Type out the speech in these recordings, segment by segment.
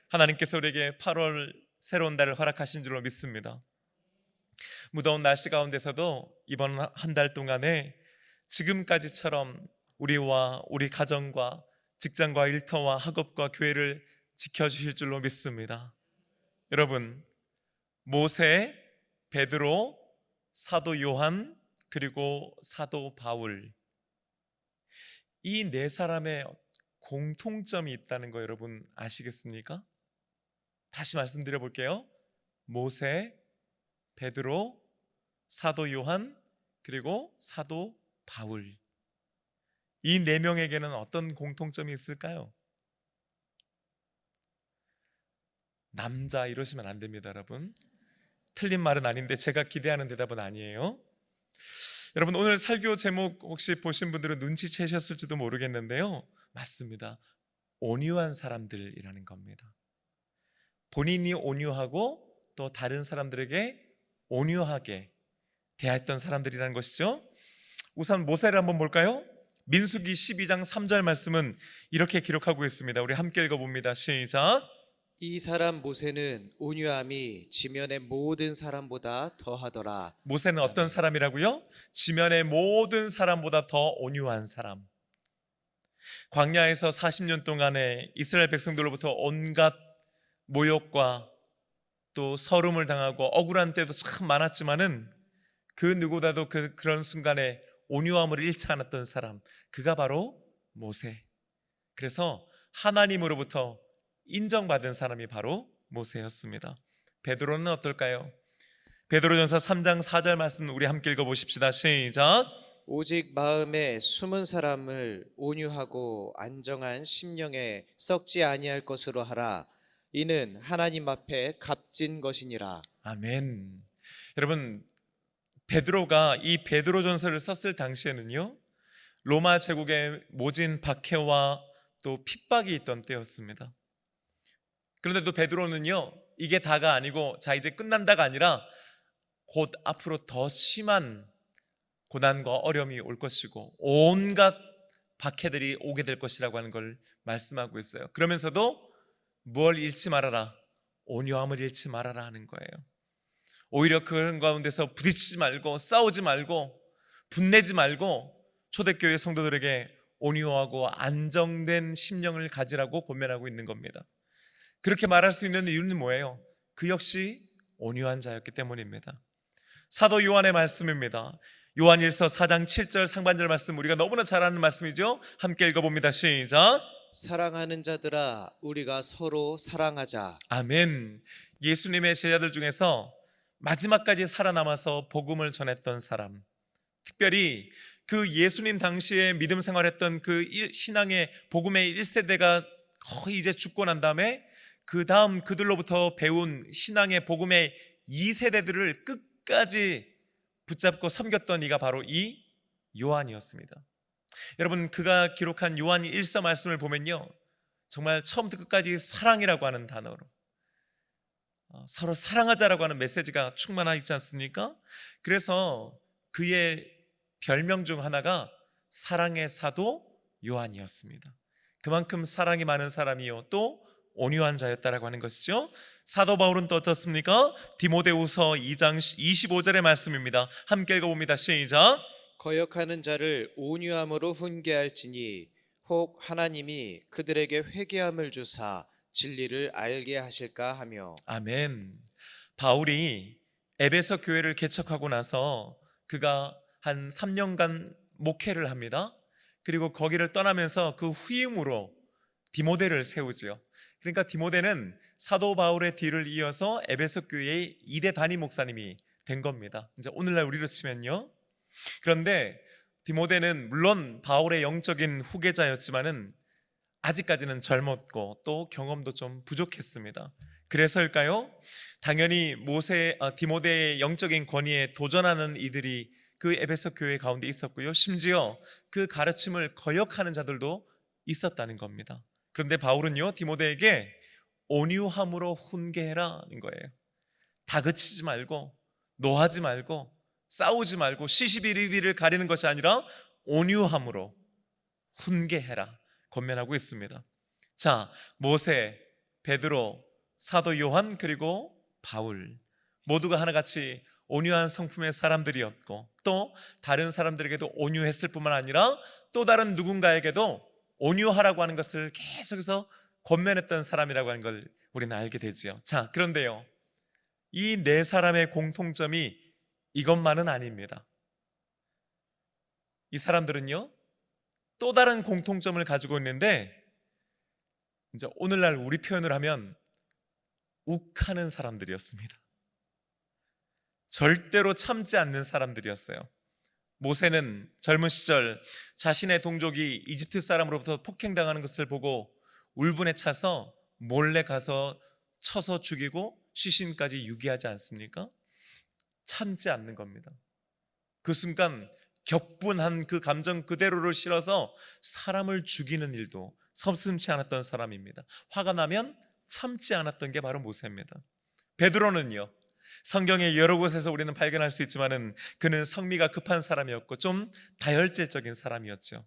하나님께서 우리에게 8월 새로운 달을 허락하신 줄로 믿습니다. 무더운 날씨 가운데서도 이번 한 달 동안에 지금까지처럼 우리와 우리 가정과 직장과 일터와 학업과 교회를 지켜주실 줄로 믿습니다. 여러분, 모세, 베드로, 사도 요한, 그리고 사도 바울, 이 네 사람의 공통점이 있다는 거 여러분 아시겠습니까? 다시 말씀드려 볼게요. 모세, 베드로, 사도 요한, 그리고 사도 바울, 이 네 명에게는 어떤 공통점이 있을까요? 남자 이러시면 안 됩니다, 여러분. 틀린 말은 아닌데 제가 기대하는 대답은 아니에요. 여러분, 오늘 설교 제목 혹시 보신 분들은 눈치채셨을지도 모르겠는데요, 맞습니다. 온유한 사람들이라는 겁니다. 본인이 온유하고 또 다른 사람들에게 온유하게 대했던 사람들이라는 것이죠. 우선 모세를 한번 볼까요? 민수기 12장 3절 말씀은 이렇게 기록하고 있습니다. 우리 함께 읽어봅니다. 시작. 이 사람 모세는 온유함이 지면의 모든 사람보다 더하더라. 모세는 어떤 사람이라고요? 지면의 모든 사람보다 더 온유한 사람. 광야에서 40년 동안에 이스라엘 백성들로부터 온갖 모욕과 또 서름을 당하고 억울한 때도 참 많았지만은 그 누구보다도 그런 순간에 온유함을 잃지 않았던 사람, 그가 바로 모세. 그래서 하나님으로부터 인정받은 사람이 바로 모세였습니다. 베드로는 어떨까요? 베드로전서 3장 4절 말씀 우리 함께 읽어보십시다. 시작. 오직 마음에 숨은 사람을 온유하고 안정한 심령에 썩지 아니할 것으로 하라. 이는 하나님 앞에 값진 것이니라. 아멘. 여러분, 베드로가 이 베드로전서를 썼을 당시에는요, 로마 제국의 모진 박해와 또 핍박이 있던 때였습니다. 그런데도 베드로는요, 이게 다가 아니고 자 이제 끝난다가 아니라 곧 앞으로 더 심한 고난과 어려움이 올 것이고 온갖 박해들이 오게 될 것이라고 하는 걸 말씀하고 있어요. 그러면서도 뭘 잃지 말아라, 온유함을 잃지 말아라 하는 거예요. 오히려 그런 가운데서 부딪히지 말고 싸우지 말고 분내지 말고 초대교회 성도들에게 온유하고 안정된 심령을 가지라고 권면하고 있는 겁니다. 그렇게 말할 수 있는 이유는 뭐예요? 그 역시 온유한 자였기 때문입니다. 사도 요한의 말씀입니다. 요한일서 4장 7절 상반절 말씀, 우리가 너무나 잘 아는 말씀이죠. 함께 읽어봅니다. 시작. 사랑하는 자들아, 우리가 서로 사랑하자. 아멘. 예수님의 제자들 중에서 마지막까지 살아남아서 복음을 전했던 사람, 특별히 그 예수님 당시에 믿음 생활했던 그 신앙의 복음의 1세대가 거의 이제 죽고 난 다음에 그 다음 그들로부터 배운 신앙의 복음의 2세대들을 끝까지 붙잡고 섬겼던 이가 바로 이 요한이었습니다. 여러분, 그가 기록한 요한 1서 말씀을 보면요, 정말 처음부터 끝까지 사랑이라고 하는 단어로 서로 사랑하자라고 하는 메시지가 충만하 있지 않습니까? 그래서 그의 별명 중 하나가 사랑의 사도 요한이었습니다. 그만큼 사랑이 많은 사람이요 또 온유한 자였다라고 하는 것이죠. 사도 바울은 또 어떻습니까? 디모데후서 2장 25절의 말씀입니다. 함께 읽어봅니다. 시작. 거역하는 자를 온유함으로 훈계할지니 혹 하나님이 그들에게 회개함을 주사 진리를 알게 하실까 하며. 아멘. 바울이 에베소 교회를 개척하고 나서 그가 한 3년간 목회를 합니다. 그리고 거기를 떠나면서 그 후임으로 디모데를 세우죠. 그러니까 디모데는 사도 바울의 뒤를 이어서 에베소 교회의 2대 담임 목사님이 된 겁니다. 이제 오늘날 우리로 치면요. 그런데 디모데는 물론 바울의 영적인 후계자였지만은 아직까지는 젊었고 또 경험도 좀 부족했습니다. 그래서일까요? 당연히 디모데의 영적인 권위에 도전하는 이들이 그 에베소 교회 가운데 있었고요, 심지어 그 가르침을 거역하는 자들도 있었다는 겁니다. 그런데 바울은요, 디모데에게 온유함으로 훈계해라는 거예요. 다그치지 말고 노하지 말고 싸우지 말고 시시비비를 가리는 것이 아니라 온유함으로 훈계해라 권면하고 있습니다. 자, 모세, 베드로, 사도 요한, 그리고 바울 모두가 하나같이 온유한 성품의 사람들이었고, 또 다른 사람들에게도 온유했을 뿐만 아니라 또 다른 누군가에게도 온유하라고 하는 것을 계속해서 권면했던 사람이라고 하는 걸 우리는 알게 되지요. 자, 그런데요, 이 네 사람의 공통점이 이것만은 아닙니다. 이 사람들은요, 또 다른 공통점을 가지고 있는데, 이제 오늘날 우리 표현을 하면 욱하는 사람들이었습니다. 절대로 참지 않는 사람들이었어요. 모세는 젊은 시절 자신의 동족이 이집트 사람으로부터 폭행당하는 것을 보고 울분에 차서 몰래 가서 쳐서 죽이고 시신까지 유기하지 않습니까? 참지 않는 겁니다. 그 순간 격분한 그 감정 그대로를 실어서 사람을 죽이는 일도 서슴지 않았던 사람입니다. 화가 나면 참지 않았던 게 바로 모세입니다. 베드로는요, 성경의 여러 곳에서 우리는 발견할 수 있지만은 그는 성미가 급한 사람이었고 좀 다혈질적인 사람이었죠.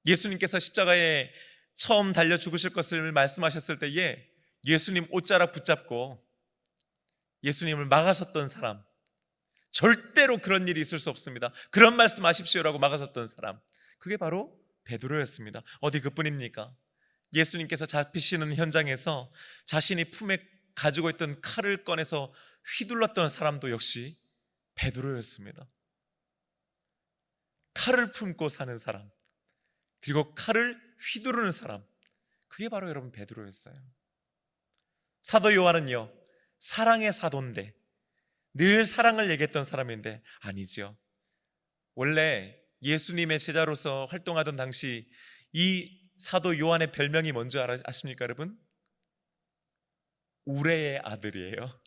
예수님께서 십자가에 처음 달려 죽으실 것을 말씀하셨을 때에 예수님 옷자락 붙잡고 예수님을 막아섰던 사람, 절대로 그런 일이 있을 수 없습니다, 그런 말씀하십시오라고 막아섰던 사람, 그게 바로 베드로였습니다. 어디 그뿐입니까? 예수님께서 잡히시는 현장에서 자신이 품에 가지고 있던 칼을 꺼내서 휘둘렀던 사람도 역시 베드로였습니다. 칼을 품고 사는 사람, 그리고 칼을 휘두르는 사람, 그게 바로 여러분 베드로였어요. 사도 요한은요, 사랑의 사도인데, 늘 사랑을 얘기했던 사람인데 아니죠. 원래 예수님의 제자로서 활동하던 당시 이 사도 요한의 별명이 뭔지 아십니까 여러분? 우레의 아들이에요.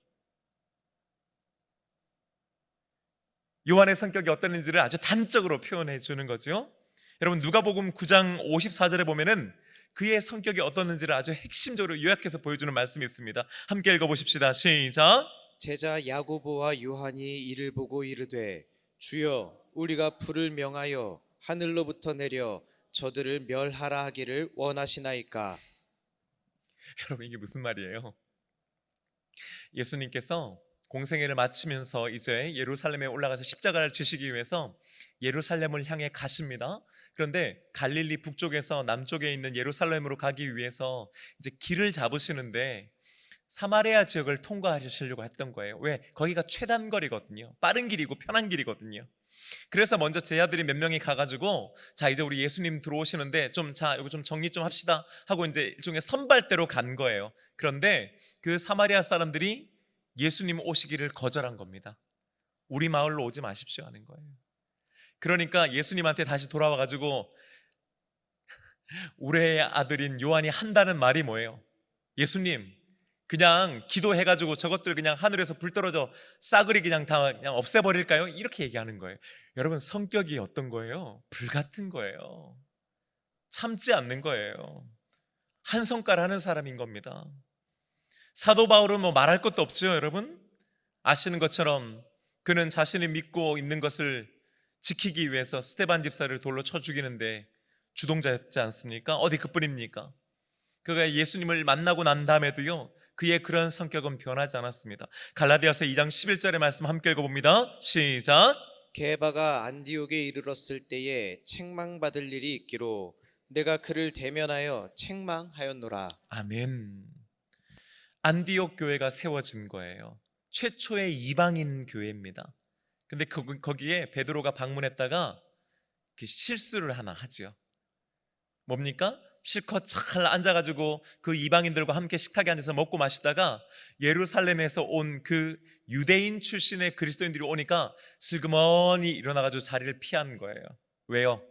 요한의 성격이 어땠는지를 아주 단적으로 표현해 주는 거죠. 여러분, 누가복음 9장 54절에 보면은 그의 성격이 어떻는지를 아주 핵심적으로 요약해서 보여주는 말씀이 있습니다. 함께 읽어보십시다. 시작. 제자 야고보와 요한이 이를 보고 이르되 주여 우리가 불을 명하여 하늘로부터 내려 저들을 멸하라 하기를 원하시나이까. 여러분, 이게 무슨 말이에요? 예수님께서 공생애를 마치면서 이제 예루살렘에 올라가서 십자가를 지시기 위해서 예루살렘을 향해 가십니다. 그런데 갈릴리 북쪽에서 남쪽에 있는 예루살렘으로 가기 위해서 이제 길을 잡으시는데 사마리아 지역을 통과하시려고 했던 거예요. 왜? 거기가 최단거리거든요. 빠른 길이고 편한 길이거든요. 그래서 먼저 제자들이 몇 명이 가가지고 자, 이제 우리 예수님 들어오시는데 이거 좀 정리 좀 합시다 하고 이제 일종의 선발대로 간 거예요. 그런데 그 사마리아 사람들이 예수님 오시기를 거절한 겁니다. 우리 마을로 오지 마십시오 하는 거예요. 그러니까 예수님한테 다시 돌아와가지고 우레의 아들인 요한이 한다는 말이 뭐예요? 예수님, 그냥 기도해가지고 저것들 그냥 하늘에서 불 떨어져 싸그리 그냥 다 그냥 없애버릴까요? 이렇게 얘기하는 거예요. 여러분, 성격이 어떤 거예요? 불 같은 거예요. 참지 않는 거예요. 한 성깔 하는 사람인 겁니다. 사도 바울은 뭐 말할 것도 없죠. 여러분 아시는 것처럼 그는 자신이 믿고 있는 것을 지키기 위해서 스데반 집사를 돌로 쳐 죽이는데 주동자였지 않습니까? 어디 그뿐입니까? 그가 예수님을 만나고 난 다음에도요, 그의 그런 성격은 변하지 않았습니다. 갈라디아서 2장 11절의 말씀 함께 읽어봅니다. 시작. 게바가 안디옥에 이르렀을 때에 책망받을 일이 있기로 내가 그를 대면하여 책망하였노라. 아멘. 안디옥 교회가 세워진 거예요. 최초의 이방인 교회입니다. 근데 거기에 베드로가 방문했다가 실수를 하나 하죠. 뭡니까? 실컷 잘 앉아가지고 그 이방인들과 함께 식탁에 앉아서 먹고 마시다가 예루살렘에서 온 그 유대인 출신의 그리스도인들이 오니까 슬그머니 일어나가지고 자리를 피한 거예요. 왜요?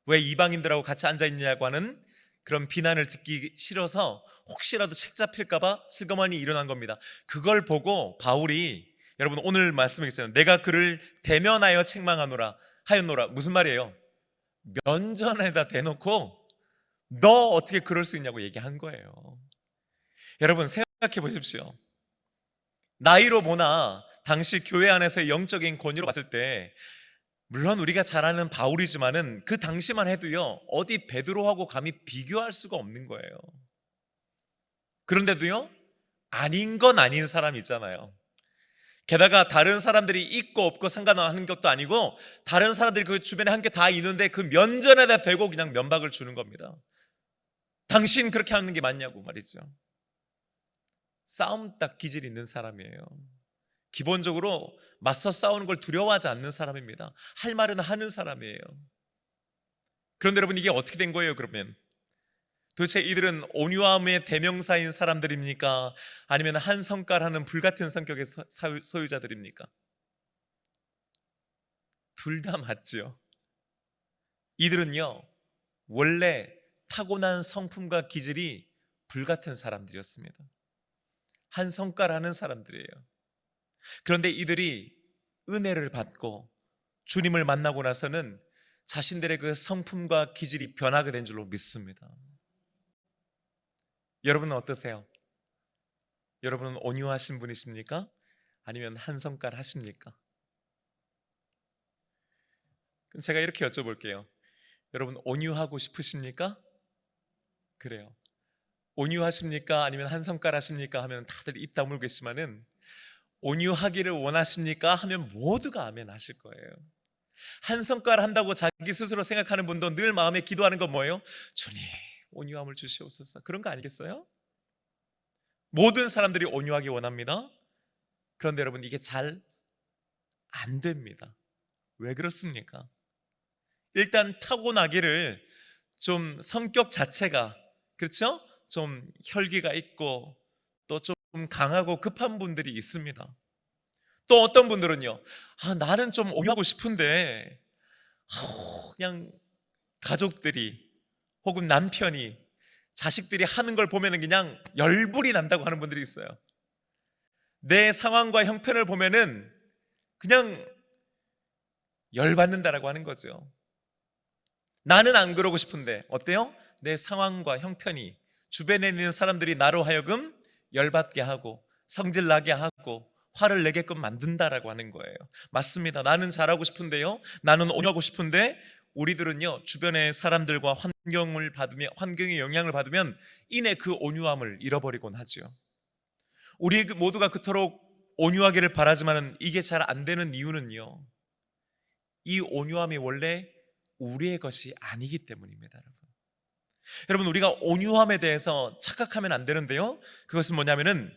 왜 이방인들하고 같이 앉아있냐고 하는 그런 비난을 듣기 싫어서 혹시라도 책 잡힐까봐 슬그머니 일어난 겁니다. 그걸 보고 바울이, 여러분 오늘 말씀에 있잖아요, 내가 그를 대면하여 책망하노라 하였노라. 무슨 말이에요? 면전에다 대놓고 너 어떻게 그럴 수 있냐고 얘기한 거예요. 여러분 생각해 보십시오. 나이로 보나 당시 교회 안에서의 영적인 권위로 봤을 때 물론 우리가 잘 아는 바울이지만은 그 당시만 해도요, 어디 베드로하고 감히 비교할 수가 없는 거예요. 그런데도요, 아닌 건 아닌 사람이 있잖아요. 게다가 다른 사람들이 있고 없고 상관하는 것도 아니고 다른 사람들이 그 주변에 함께 다 있는데 그 면전에다 대고 그냥 면박을 주는 겁니다. 당신 그렇게 하는 게 맞냐고 말이죠. 싸움 딱 기질이 있는 사람이에요. 기본적으로 맞서 싸우는 걸 두려워하지 않는 사람입니다. 할 말은 하는 사람이에요. 그런데 여러분, 이게 어떻게 된 거예요 그러면? 도대체 이들은 온유함의 대명사인 사람들입니까? 아니면 한 성깔하는 불같은 성격의 소유자들입니까? 둘 다 맞죠. 이들은요, 원래 타고난 성품과 기질이 불같은 사람들이었습니다. 한 성깔하는 사람들이에요. 그런데 이들이 은혜를 받고 주님을 만나고 나서는 자신들의 그 성품과 기질이 변하게 된 줄로 믿습니다. 여러분은 어떠세요? 여러분은 온유하신 분이십니까? 아니면 한 성깔 하십니까? 그럼 제가 이렇게 여쭤볼게요. 여러분 온유하고 싶으십니까? 그래요. 온유하십니까? 아니면 한 성깔 하십니까? 하면 다들 입 다물고 계시지만은 온유하기를 원하십니까? 하면 모두가 아멘 하실 거예요. 한 성깔 한다고 자기 스스로 생각하는 분도 늘 마음에 기도하는 건 뭐예요? 주님 온유함을 주시옵소서. 그런 거 아니겠어요? 모든 사람들이 온유하기 원합니다. 그런데 여러분, 이게 잘 안 됩니다. 왜 그렇습니까? 일단 타고나기를 좀 성격 자체가, 그렇죠? 좀 혈기가 있고 또 좀 강하고 급한 분들이 있습니다. 또 어떤 분들은요, 나는 좀 온유하고 싶은데 그냥 가족들이 혹은 남편이 자식들이 하는 걸 보면은 그냥 열불이 난다고 하는 분들이 있어요. 내 상황과 형편을 보면은 그냥 열받는다라고 하는 거죠. 나는 안 그러고 싶은데 어때요? 내 상황과 형편이 주변에 있는 사람들이 나로 하여금 열받게 하고 성질나게 하고 화를 내게끔 만든다라고 하는 거예요. 맞습니다. 나는 잘하고 싶은데요, 나는 온유하고 싶은데 우리들은요, 주변의 사람들과 환경의 영향을 받으면 이내 그 온유함을 잃어버리곤 하죠. 우리 모두가 그토록 온유하기를 바라지만 이게 잘 안 되는 이유는요, 이 온유함이 원래 우리의 것이 아니기 때문입니다. 여러분, 우리가 온유함에 대해서 착각하면 안 되는데요, 그것은 뭐냐면은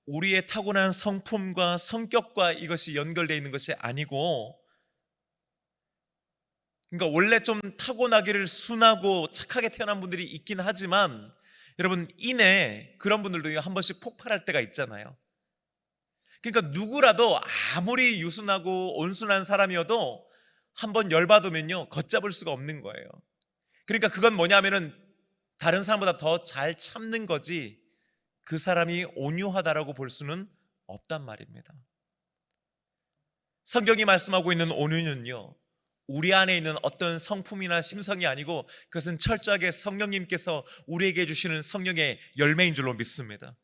우리의 타고난 성품과 성격과 이것이 연결되어 있는 것이 아니고, 그러니까 원래 좀 타고나기를 순하고 착하게 태어난 분들이 있긴 하지만 여러분, 이내 그런 분들도 한 번씩 폭발할 때가 있잖아요. 그러니까 누구라도 아무리 유순하고 온순한 사람이어도 한번 열받으면요, 걷잡을 수가 없는 거예요. 그러니까 그건 뭐냐면은 다른 사람보다 더 잘 참는 거지 그 사람이 온유하다라고 볼 수는 없단 말입니다. 성경이 말씀하고 있는 온유는요, 우리 안에 있는 어떤 성품이나 심성이 아니고 그것은 철저하게 성령님께서 우리에게 주시는 성령의 열매인 줄로 믿습니다.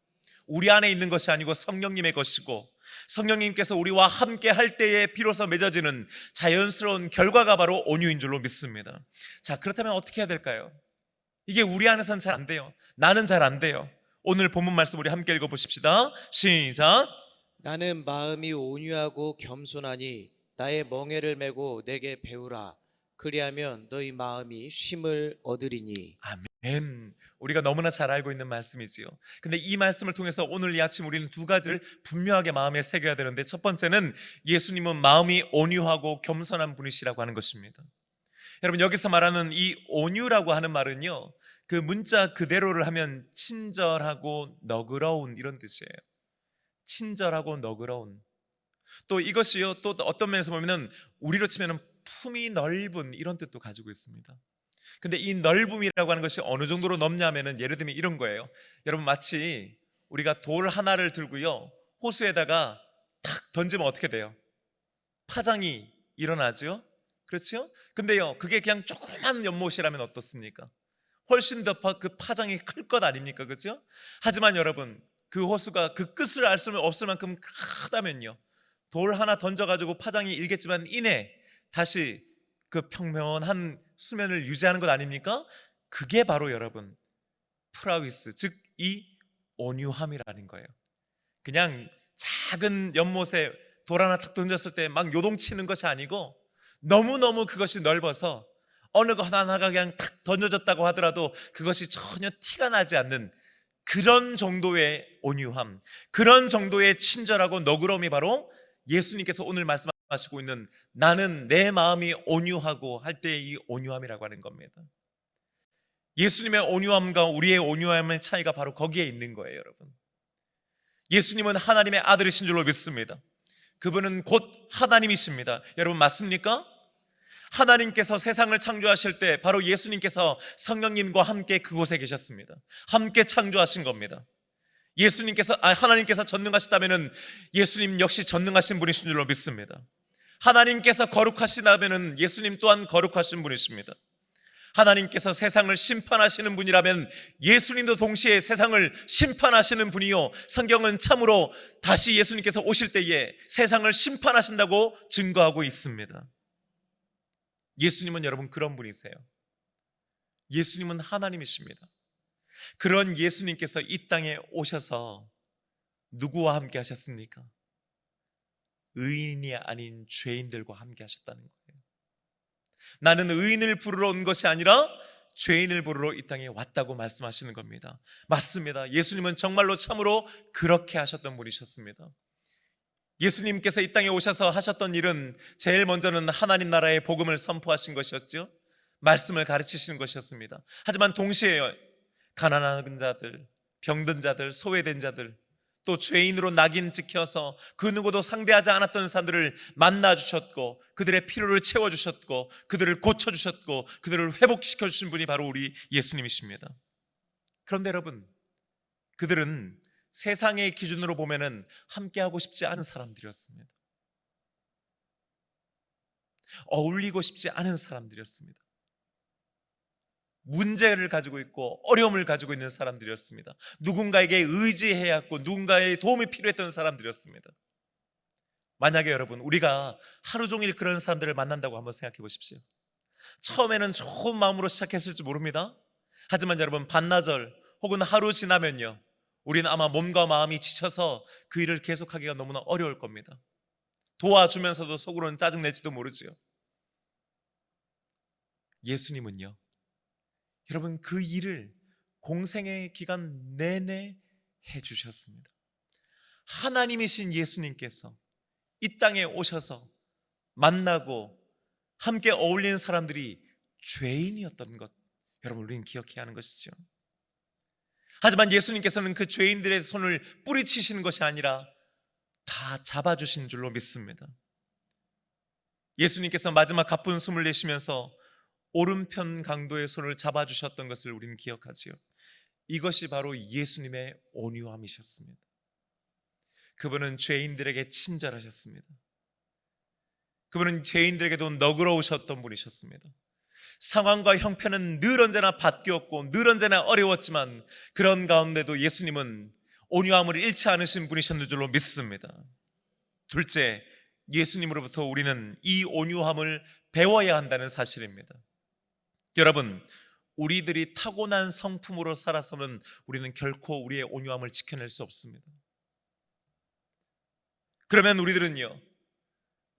우리 안에 있는 것이 아니고 성령님의 것이고, 성령님께서 우리와 함께 할 때에 비로소 맺어지는 자연스러운 결과가 바로 온유인 줄로 믿습니다. 자, 그렇다면 어떻게 해야 될까요? 이게 우리 안에서는 잘 안 돼요. 나는 잘 안 돼요. 오늘 본문 말씀 우리 함께 읽어보십시다. 시작. 나는 마음이 온유하고 겸손하니 나의 멍에를 메고 내게 배우라. 그리하면 너희 마음이 쉼을 얻으리니. 아멘. 우리가 너무나 잘 알고 있는 말씀이지요. 근데 이 말씀을 통해서 오늘 이 아침 우리는 두 가지를 분명하게 마음에 새겨야 되는데, 첫 번째는 예수님은 마음이 온유하고 겸손한 분이시라고 하는 것입니다. 여러분, 여기서 말하는 이 온유라고 하는 말은요, 그 문자 그대로를 하면 친절하고 너그러운 이런 뜻이에요. 친절하고 너그러운. 또 이것이요, 또 어떤 면에서 보면은 우리로 치면은 품이 넓은 이런 뜻도 가지고 있습니다. 근데 이 넓음이라고 하는 것이 어느 정도로 넓냐면은 예를 들면 이런 거예요. 여러분, 마치 우리가 돌 하나를 들고요, 호수에다가 탁 던지면 어떻게 돼요? 파장이 일어나죠? 그렇죠? 근데요, 그게 그냥 조그만 연못이라면 어떻습니까? 훨씬 더 그 파장이 클 것 아닙니까? 그렇죠? 하지만 여러분, 그 호수가 그 끝을 알 수 없을 만큼 크다면요, 돌 하나 던져가지고 파장이 일겠지만 이내 다시 그 평면한 수면을 유지하는 것 아닙니까? 그게 바로 여러분 프라위스, 즉 이 온유함이라는 거예요. 그냥 작은 연못에 돌 하나 탁 던졌을 때 막 요동치는 것이 아니고 너무너무 그것이 넓어서 어느 것 하나가 그냥 탁 던져졌다고 하더라도 그것이 전혀 티가 나지 않는 그런 정도의 온유함, 그런 정도의 친절하고 너그러움이 바로 예수님께서 오늘 말씀하시고 있는 나는 내 마음이 온유하고 할 때의 이 온유함이라고 하는 겁니다. 예수님의 온유함과 우리의 온유함의 차이가 바로 거기에 있는 거예요, 여러분. 예수님은 하나님의 아들이신 줄로 믿습니다. 그분은 곧 하나님이십니다. 여러분 맞습니까? 하나님께서 세상을 창조하실 때 바로 예수님께서 성령님과 함께 그곳에 계셨습니다. 함께 창조하신 겁니다. 하나님께서 전능하시다면은 예수님 역시 전능하신 분이신 줄로 믿습니다. 하나님께서 거룩하시다면은 예수님 또한 거룩하신 분이십니다. 하나님께서 세상을 심판하시는 분이라면 예수님도 동시에 세상을 심판하시는 분이요, 성경은 참으로 다시 예수님께서 오실 때에 세상을 심판하신다고 증거하고 있습니다. 예수님은 여러분 그런 분이세요. 예수님은 하나님이십니다. 그런 예수님께서 이 땅에 오셔서 누구와 함께 하셨습니까? 의인이 아닌 죄인들과 함께 하셨다는 거예요. 나는 의인을 부르러 온 것이 아니라 죄인을 부르러 이 땅에 왔다고 말씀하시는 겁니다. 맞습니다. 예수님은 정말로 참으로 그렇게 하셨던 분이셨습니다. 예수님께서 이 땅에 오셔서 하셨던 일은 제일 먼저는 하나님 나라의 복음을 선포하신 것이었죠. 말씀을 가르치시는 것이었습니다. 하지만 동시에 가난한 자들, 병든 자들, 소외된 자들, 또 죄인으로 낙인 찍혀서 그 누구도 상대하지 않았던 사람들을 만나주셨고 그들의 필요를 채워주셨고 그들을 고쳐주셨고 그들을 회복시켜주신 분이 바로 우리 예수님이십니다. 그런데 여러분, 그들은 세상의 기준으로 보면은 함께하고 싶지 않은 사람들이었습니다. 어울리고 싶지 않은 사람들이었습니다. 문제를 가지고 있고 어려움을 가지고 있는 사람들이었습니다. 누군가에게 의지해야 했고 누군가의 도움이 필요했던 사람들이었습니다. 만약에 여러분 우리가 하루 종일 그런 사람들을 만난다고 한번 생각해 보십시오. 처음에는 좋은 마음으로 시작했을지 모릅니다. 하지만 여러분 반나절 혹은 하루 지나면요, 우리는 아마 몸과 마음이 지쳐서 그 일을 계속하기가 너무나 어려울 겁니다. 도와주면서도 속으로는 짜증낼지도 모르지요. 예수님은요, 여러분 그 일을 공생의 기간 내내 해주셨습니다. 하나님이신 예수님께서 이 땅에 오셔서 만나고 함께 어울리는 사람들이 죄인이었던 것, 여러분 우리는 기억해야 하는 것이죠. 하지만 예수님께서는 그 죄인들의 손을 뿌리치시는 것이 아니라 다 잡아주신 줄로 믿습니다. 예수님께서 마지막 가쁜 숨을 내쉬면서 오른편 강도의 손을 잡아주셨던 것을 우리는 기억하지요. 이것이 바로 예수님의 온유함이셨습니다. 그분은 죄인들에게 친절하셨습니다. 그분은 죄인들에게도 너그러우셨던 분이셨습니다. 상황과 형편은 늘 언제나 바뀌었고 늘 언제나 어려웠지만 그런 가운데도 예수님은 온유함을 잃지 않으신 분이셨는 줄로 믿습니다. 둘째, 예수님으로부터 우리는 이 온유함을 배워야 한다는 사실입니다. 여러분, 우리들이 타고난 성품으로 살아서는 우리는 결코 우리의 온유함을 지켜낼 수 없습니다. 그러면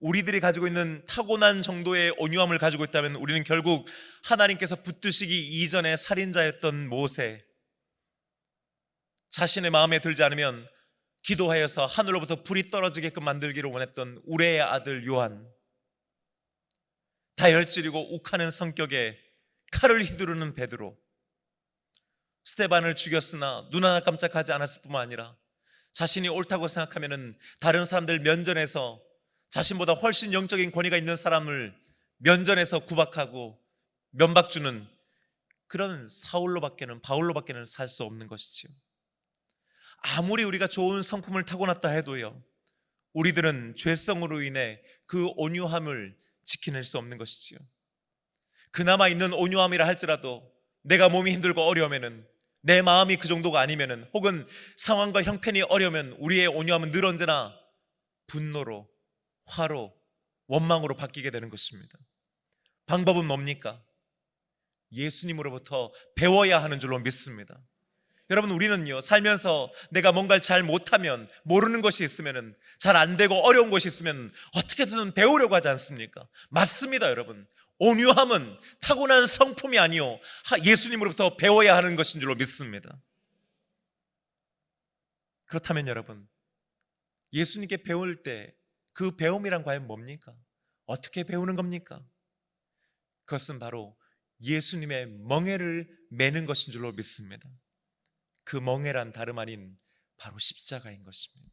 우리들이 가지고 있는 타고난 정도의 온유함을 가지고 있다면 우리는 결국 하나님께서 붙드시기 이전에 살인자였던 모세, 자신의 마음에 들지 않으면 기도하여서 하늘로부터 불이 떨어지게끔 만들기를 원했던 우레의 아들 요한, 다혈질이고 욱하는 성격에 칼을 휘두르는 베드로, 스데반을 죽였으나 눈 하나 깜짝하지 않았을 뿐만 아니라 자신이 옳다고 생각하면 다른 사람들 면전에서 자신보다 훨씬 영적인 권위가 있는 사람을 면전에서 구박하고 면박주는 그런 바울로밖에는 살 수 없는 것이지요. 아무리 우리가 좋은 성품을 타고났다 해도요, 우리들은 죄성으로 인해 그 온유함을 지켜낼 수 없는 것이지요. 그나마 있는 온유함이라 할지라도 내가 몸이 힘들고 어려우면은, 내 마음이 그 정도가 아니면은, 혹은 상황과 형편이 어려우면 우리의 온유함은 늘 언제나 분노로, 화로, 원망으로 바뀌게 되는 것입니다. 방법은 뭡니까? 예수님으로부터 배워야 하는 줄로 믿습니다. 여러분, 우리는요, 살면서 내가 뭔가를 잘 못하면, 모르는 것이 있으면, 잘 안 되고 어려운 것이 있으면 어떻게든 배우려고 하지 않습니까? 맞습니다, 여러분. 온유함은 타고난 성품이 아니요 예수님으로부터 배워야 하는 것인 줄로 믿습니다. 그렇다면 여러분, 예수님께 배울 때 그 배움이란 과연 뭡니까? 어떻게 배우는 겁니까? 그것은 바로 예수님의 멍에를 매는 것인 줄로 믿습니다. 그 멍에란 다름 아닌 바로 십자가인 것입니다.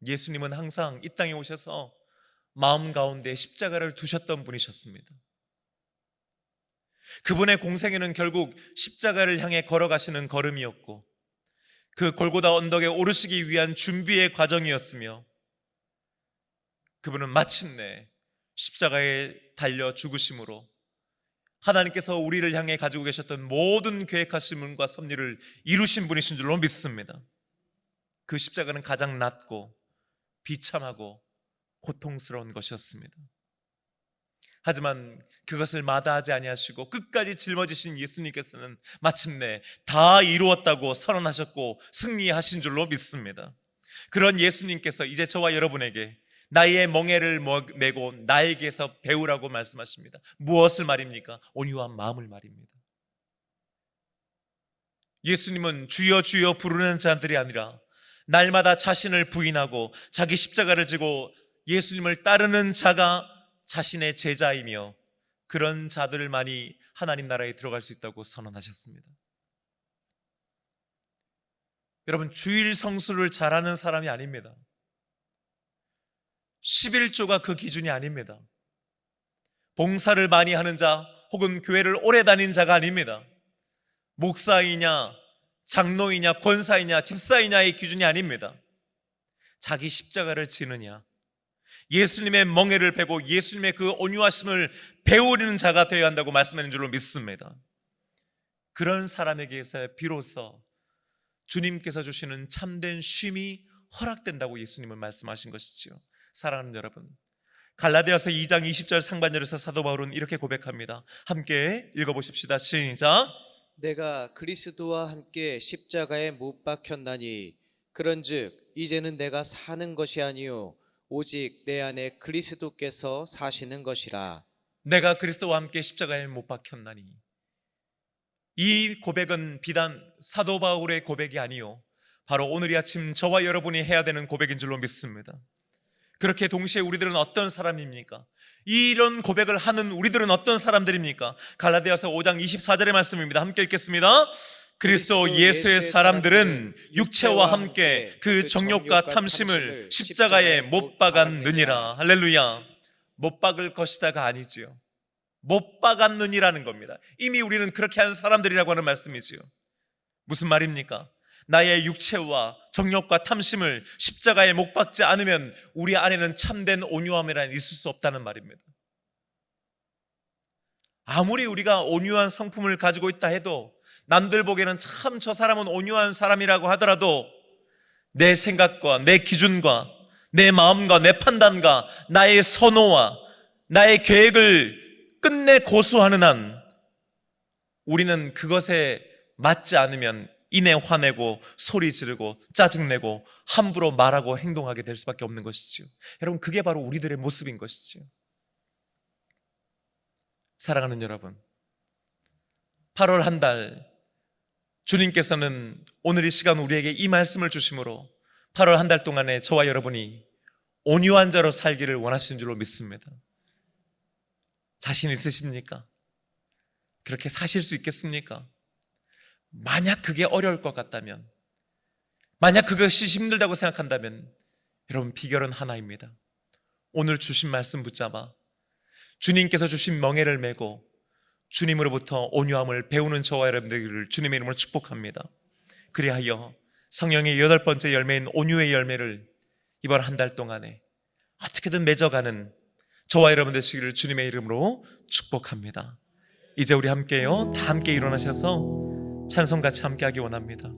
예수님은 항상 이 땅에 오셔서 마음 가운데 십자가를 두셨던 분이셨습니다. 그분의 공생애는 결국 십자가를 향해 걸어가시는 걸음이었고, 그 골고다 언덕에 오르시기 위한 준비의 과정이었으며, 그분은 마침내 십자가에 달려 죽으심으로 하나님께서 우리를 향해 가지고 계셨던 모든 계획하심과 섭리를 이루신 분이신 줄로 믿습니다. 그 십자가는 가장 낮고 비참하고 고통스러운 것이었습니다. 하지만 그것을 마다하지 아니하시고 끝까지 짊어지신 예수님께서는 마침내 다 이루었다고 선언하셨고 승리하신 줄로 믿습니다. 그런 예수님께서 이제 저와 여러분에게 나의 멍에를 메고 나에게서 배우라고 말씀하십니다. 무엇을 말입니까? 온유한 마음을 말입니다. 예수님은 주여 주여 부르는 자들이 아니라 날마다 자신을 부인하고 자기 십자가를 지고 예수님을 따르는 자가 자신의 제자이며, 그런 자들만이 하나님 나라에 들어갈 수 있다고 선언하셨습니다. 여러분, 주일 성수를 잘하는 사람이 아닙니다. 11조가 그 기준이 아닙니다. 봉사를 많이 하는 자 혹은 교회를 오래 다닌 자가 아닙니다. 목사이냐 장로이냐 권사이냐 집사이냐의 기준이 아닙니다. 자기 십자가를 지느냐, 예수님의 멍에를 베고 예수님의 그 온유하심을 배우려는 자가 되어야 한다고 말씀하는 줄로 믿습니다. 그런 사람에게서 비로소 주님께서 주시는 참된 쉼이 허락된다고 예수님은 말씀하신 것이지요. 사랑하는 여러분, 갈라디아서 2장 20절 상반절에서 사도 바울은 이렇게 고백합니다. 함께 읽어보십시다. 시작. 내가 그리스도와 함께 십자가에 못 박혔나니 그런즉 이제는 내가 사는 것이 아니요 오직 내 안에 그리스도께서 사시는 것이라. 내가 그리스도와 함께 십자가에 못 박혔나니. 이 고백은 비단 사도 바울의 고백이 아니요 바로 오늘 이 아침 저와 여러분이 해야 되는 고백인 줄로 믿습니다. 그렇게 동시에 우리들은 어떤 사람입니까? 이런 고백을 하는 우리들은 어떤 사람들입니까? 갈라디아서 5장 24절의 말씀입니다. 함께 읽겠습니다. 그리스도 예수의 사람들은 육체와 함께 그 정욕과 탐심을 십자가에 못 박았느니라. 할렐루야. 못 박을 것이다가 아니지요. 못 박았느니라는 겁니다. 이미 우리는 그렇게 하는 사람들이라고 하는 말씀이지요. 무슨 말입니까? 나의 육체와 정욕과 탐심을 십자가에 못 박지 않으면 우리 안에는 참된 온유함이란 있을 수 없다는 말입니다. 아무리 우리가 온유한 성품을 가지고 있다 해도, 남들 보기에는 참 저 사람은 온유한 사람이라고 하더라도, 내 생각과 내 기준과 내 마음과 내 판단과 나의 선호와 나의 계획을 끝내 고수하는 한 우리는 그것에 맞지 않으면 이내 화내고 소리 지르고 짜증내고 함부로 말하고 행동하게 될 수밖에 없는 것이죠. 여러분, 그게 바로 우리들의 모습인 것이죠. 사랑하는 여러분, 8월 한 달 주님께서는 오늘 이 시간 우리에게 이 말씀을 주심으로 8월 한 달 동안에 저와 여러분이 온유한 자로 살기를 원하시는 줄로 믿습니다. 자신 있으십니까? 그렇게 사실 수 있겠습니까? 만약 그게 어려울 것 같다면, 만약 그것이 힘들다고 생각한다면 여러분, 비결은 하나입니다. 오늘 주신 말씀 붙잡아 주님께서 주신 멍에를 메고 주님으로부터 온유함을 배우는 저와 여러분들을 주님의 이름으로 축복합니다. 그리하여 성령의 8번째 열매인 온유의 열매를 이번 한 달 동안에 어떻게든 맺어가는 저와 여러분 되시기를 주님의 이름으로 축복합니다. 이제 우리 함께요, 다 함께 일어나셔서 찬송 같이 함께 하기 원합니다.